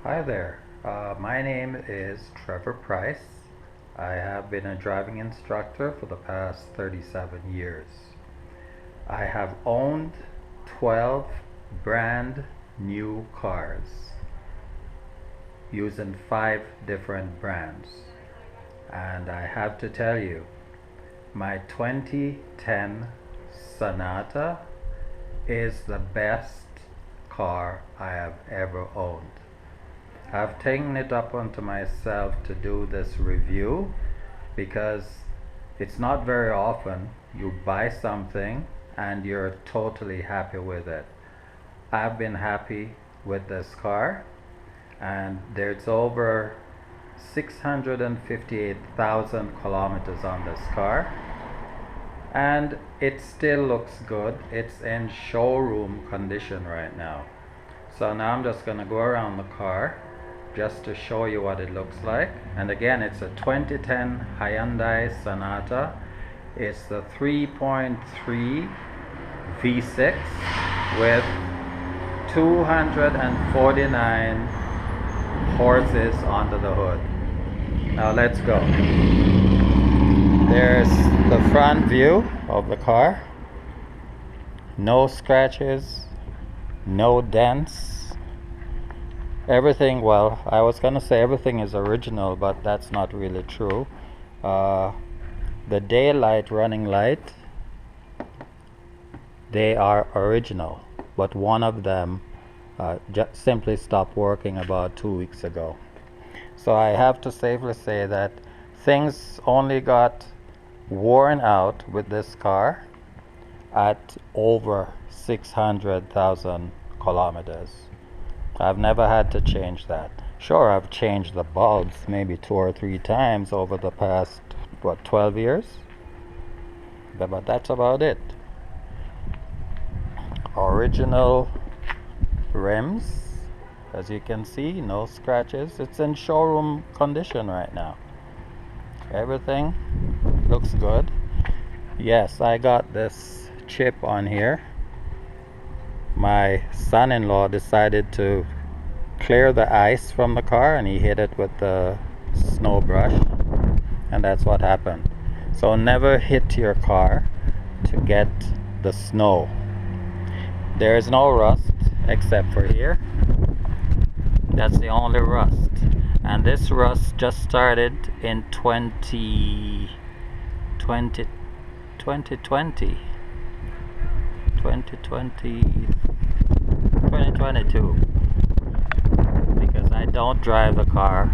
Hi there. My name is Trevor Price. I have been a driving instructor for the past 37 years. I have owned 12 brand new cars using 5 different brands. And I have to tell you, my 2010 Sonata is the best car I have ever owned. I've taken it up onto myself to do this review because it's not very often you buy something and you're totally happy with it. I've been happy with this car, and there's over 658,000 kilometers on this car, and it still looks good. It's in showroom condition right now. So now I'm just gonna go around the car just to show you what it looks like. And again, it's a 2010 Hyundai Sonata. It's the 3.3 V6 with 249 horses under the hood. Now let's go. There's the front view of the car. No scratches, no dents. Everything, well, I was gonna say everything is original, but that's not really true. The daylight running light, they are original, but one of them just simply stopped working about 2 weeks ago. So I have to safely say that things only got worn out with this car at over 600,000 kilometers. I've never had to change that. Sure, I've changed the bulbs maybe 2 or 3 times over the past, 12 years? But that's about it. Original rims, as you can see, no scratches. It's in showroom condition right now. Everything looks good. Yes, I got this chip on here. My son-in-law decided to clear the ice from the car and he hit it with the snow brush, and that's what happened. So never hit your car to get the snow. There is no rust except for here. That's the only rust, and this rust just started in 2020 2022, because I don't drive the car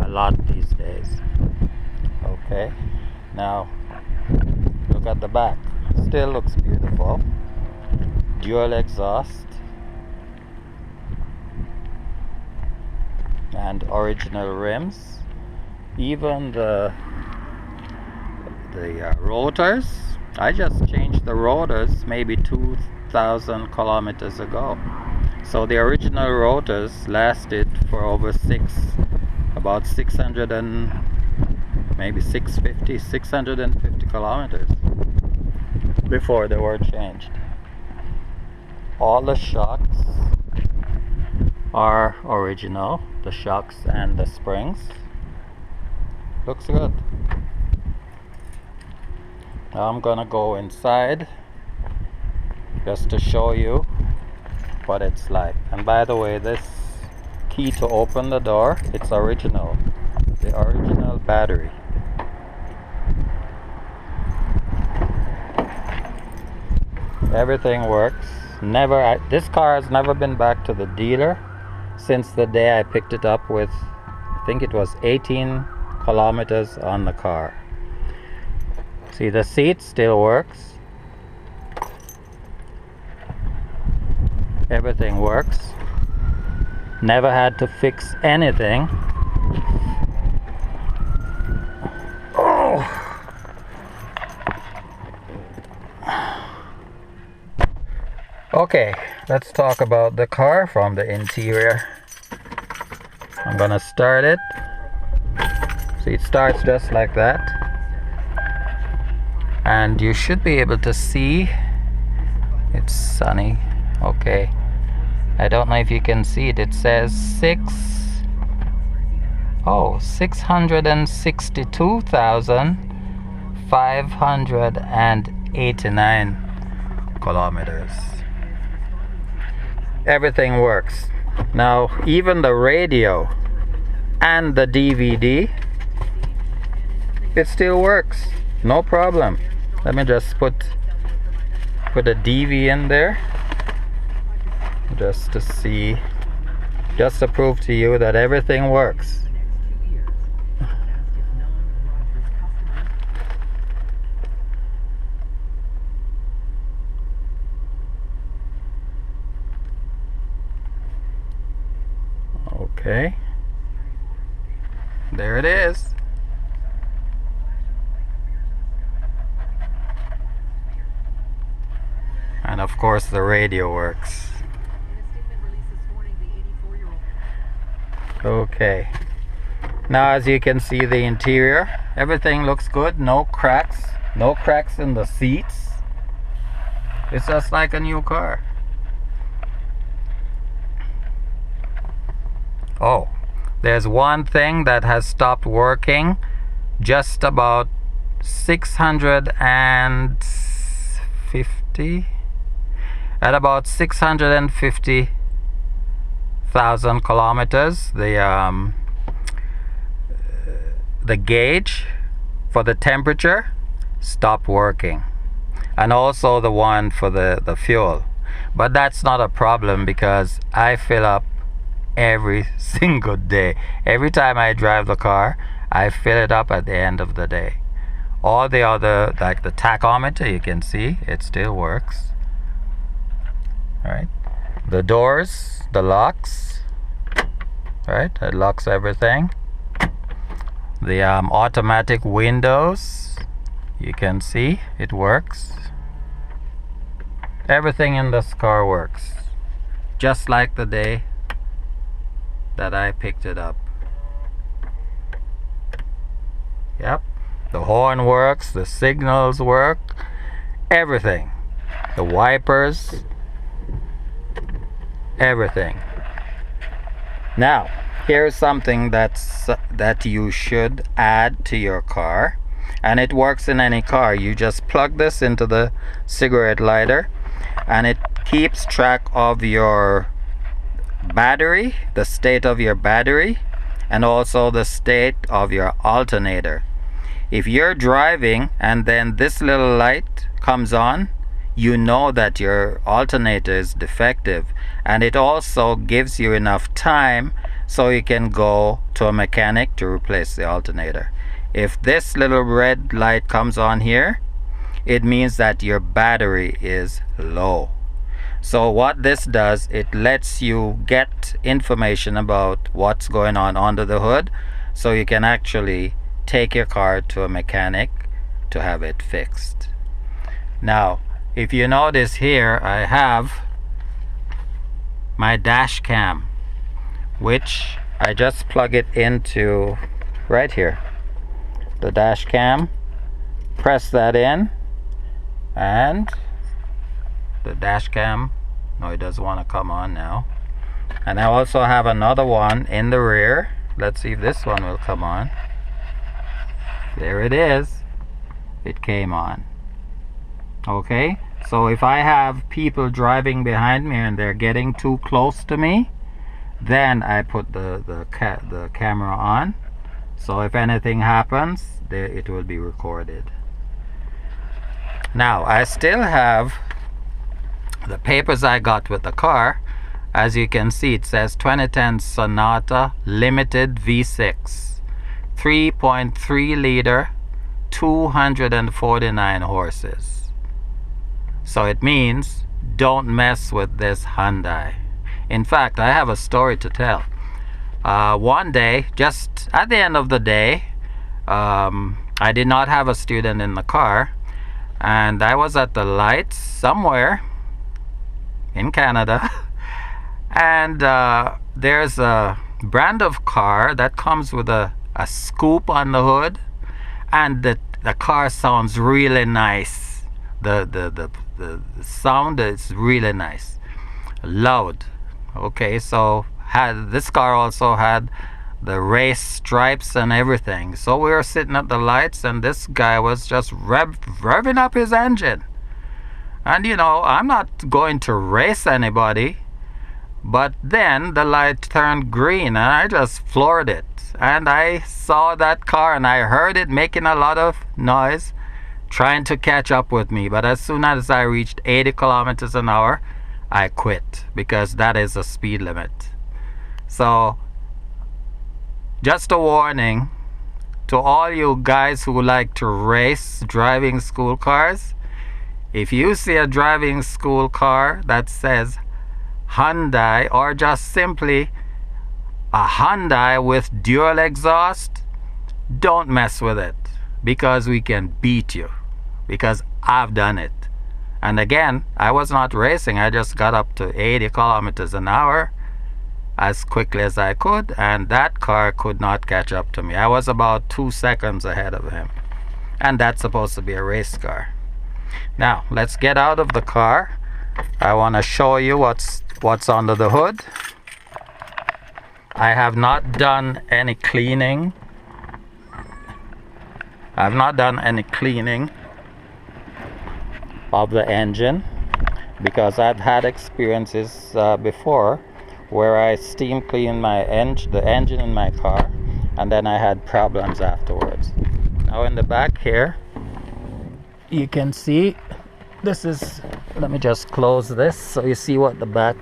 a lot these days. Okay, now look at the back. Still looks beautiful. Dual exhaust and original rims. Even the rotors, I just changed the rotors maybe 2,000 kilometers ago. So the original rotors lasted for over about 600 and maybe 650 kilometers before they were changed. All the shocks are original, the shocks and the springs. Looks good. Now I'm gonna go inside just to show you what it's like. And by the way, this key to open the door, it's original. The original battery. Everything works. This car has never been back to the dealer since the day I picked it up with, I think it was 18 kilometers on the car. See, the seat still works. Everything works. Never had to fix anything. Oh. Okay, let's talk about the car from the interior. I'm gonna start it. See, it starts just like that. And you should be able to see, it's sunny. Okay, I don't know if you can see it. It says 662,589 kilometers. Everything works. Now, even the radio and the DVD, it still works. No problem. Let me just put a DV in there just to see, just to prove to you that everything works. Okay, there it is. And of course the radio works. Okay, now as you can see, the interior, everything looks good. No cracks in the seats. It's just like a new car. Oh, there's one thing that has stopped working just about 650 at about 650,000 kilometers. The gauge for the temperature stopped working, and also the one for the fuel. But that's not a problem because I fill up every single day. Every time I drive the car, I fill it up at the end of the day. All the other, like the tachometer, you can see it still works. All right, the doors, the locks, right, it locks everything. The automatic windows, you can see it works. Everything in this car works just like the day that I picked it up. Yep, the horn works, the signals work, everything, the wipers, everything. Now, here's something that you should add to your car, and it works in any car. You just plug this into the cigarette lighter, and it keeps track of your battery, the state of your battery, and also the state of your alternator. If you're driving and then this little light comes on, you know that your alternator is defective, and it also gives you enough time so you can go to a mechanic to replace the alternator. If this little red light comes on here, it means that your battery is low. So what this does, it lets you get information about what's going on under the hood, so you can actually take your car to a mechanic to have it fixed. Now, if you notice here, I have my dash cam, which I just plug it into right here. The dash cam, press that in, and the dash cam, no, it doesn't want to come on now. And I also have another one in the rear. Let's see if this one will come on. There it is. It came on. Okay, so if I have people driving behind me and they're getting too close to me, then I put the camera on, so if anything happens, it will be recorded. Now, I still have the papers I got with the car. As you can see, it says 2010 Sonata Limited V6, 3.3 liter, 249 horses. So it means don't mess with this Hyundai. In fact, I have a story to tell. One day, just at the end of the day, I did not have a student in the car, and I was at the lights somewhere in Canada, and there's a brand of car that comes with a scoop on the hood, and the car sounds really nice. The sound is really nice, loud. Okay, so this car also had the race stripes and everything. So we were sitting at the lights, and this guy was just revving up his engine. And you know, I'm not going to race anybody, but then the light turned green and I just floored it. And I saw that car and I heard it making a lot of noise trying to catch up with me. But as soon as I reached 80 kilometers an hour, I quit, because that is a speed limit. So, just a warning to all you guys who like to race driving school cars. If you see a driving school car that says Hyundai, or just simply a Hyundai with dual exhaust, don't mess with it, because we can beat you, because I've done it. And again, I was not racing, I just got up to 80 kilometers an hour as quickly as I could, and that car could not catch up to me. I was about 2 seconds ahead of him, and that's supposed to be a race car. Now let's get out of the car. I want to show you what's under the hood. I have not done any cleaning. I've not done any cleaning of the engine, because I've had experiences before where I steam cleaned the engine in my car, and then I had problems afterwards. Now in the back here, you can see this is, let me just close this so you see what the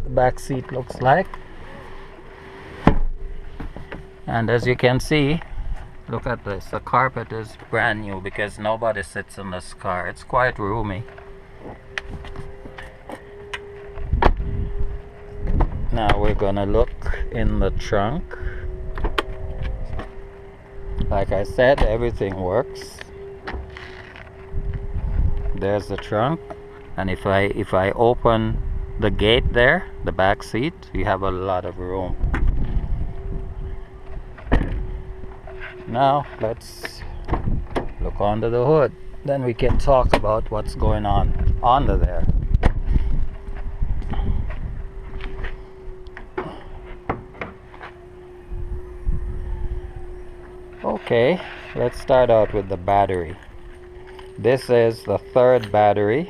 back seat looks like. And as you can see, look at this, the carpet is brand new because nobody sits in this car. It's quite roomy. Now we're gonna look in the trunk. Like I said, everything works. There's the trunk, and if I open the gate there, the back seat, you have a lot of room. Now let's look under the hood, then we can talk about what's going on under there. Okay, let's start out with the battery. This is the third battery,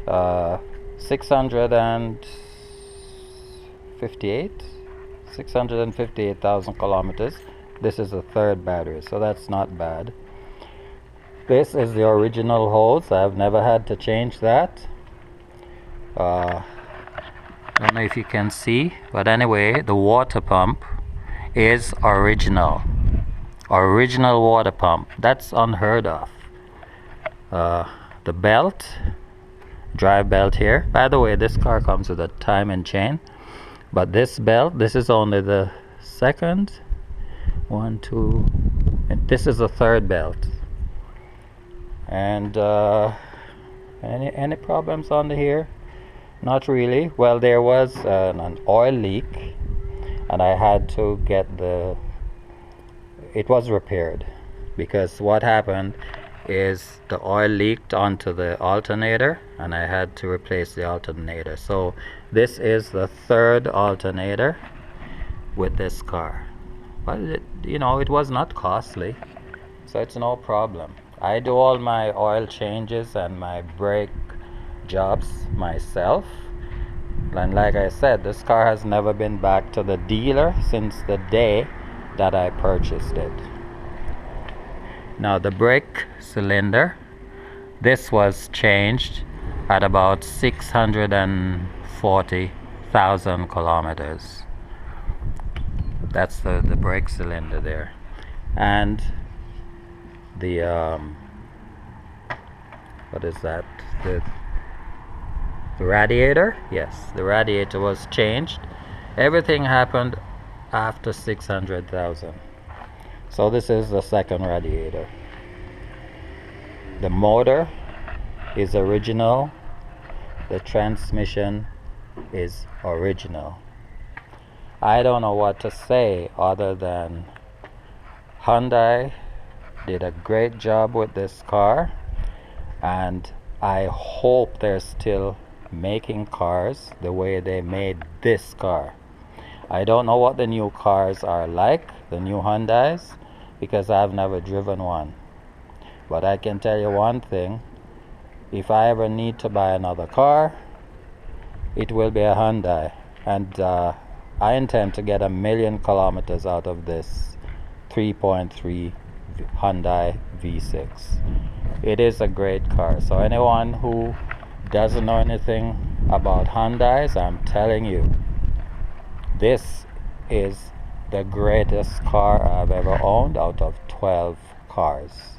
658,000 kilometers. This is the third battery, so that's not bad. This is the original hose. I've never had to change that. I don't know if you can see, but anyway, the water pump is original water pump. That's unheard of. The belt, drive belt here, by the way, this car comes with a timing chain, but this belt, this is only the second one, two, and this is the third belt. And any problems under here? Not really. Well, there was an oil leak, and I had to get it was repaired, because what happened is the oil leaked onto the alternator, and I had to replace the alternator. So this is the third alternator with this car. But it was not costly, so it's no problem. I do all my oil changes and my brake jobs myself, and like I said, this car has never been back to the dealer since the day that I purchased it. Now the brake cylinder, this was changed at about 640,000 kilometers. That's the brake cylinder there. And the what is that, the radiator? Yes, the radiator was changed. Everything happened after 600,000. So this is the second radiator. The motor is original. The transmission is original. I don't know what to say other than Hyundai did a great job with this car, and I hope they're still making cars the way they made this car. I don't know what the new cars are like, the new Hyundais, because I've never driven one. But I can tell you one thing, if I ever need to buy another car, it will be a Hyundai. And I intend to get 1,000,000 kilometers out of this 3.3 Hyundai V6. It is a great car. So anyone who doesn't know anything about Hyundais, I'm telling you, this is the greatest car I've ever owned out of 12 cars.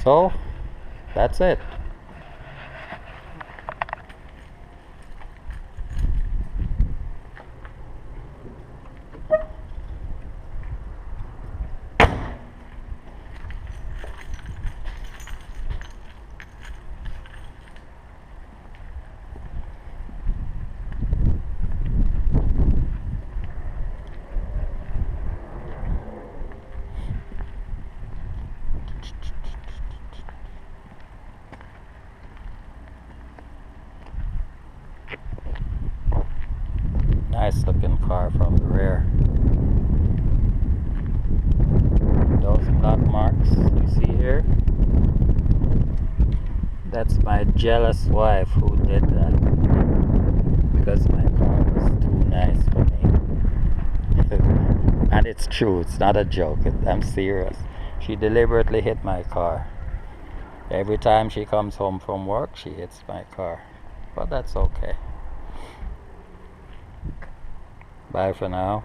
So that's it. Nice looking car from the rear. Those black marks you see here, that's my jealous wife who did that, because my car was too nice for me. And it's true, it's not a joke, I'm serious. She deliberately hit my car. Every time she comes home from work, she hits my car. But that's okay. Bye for now.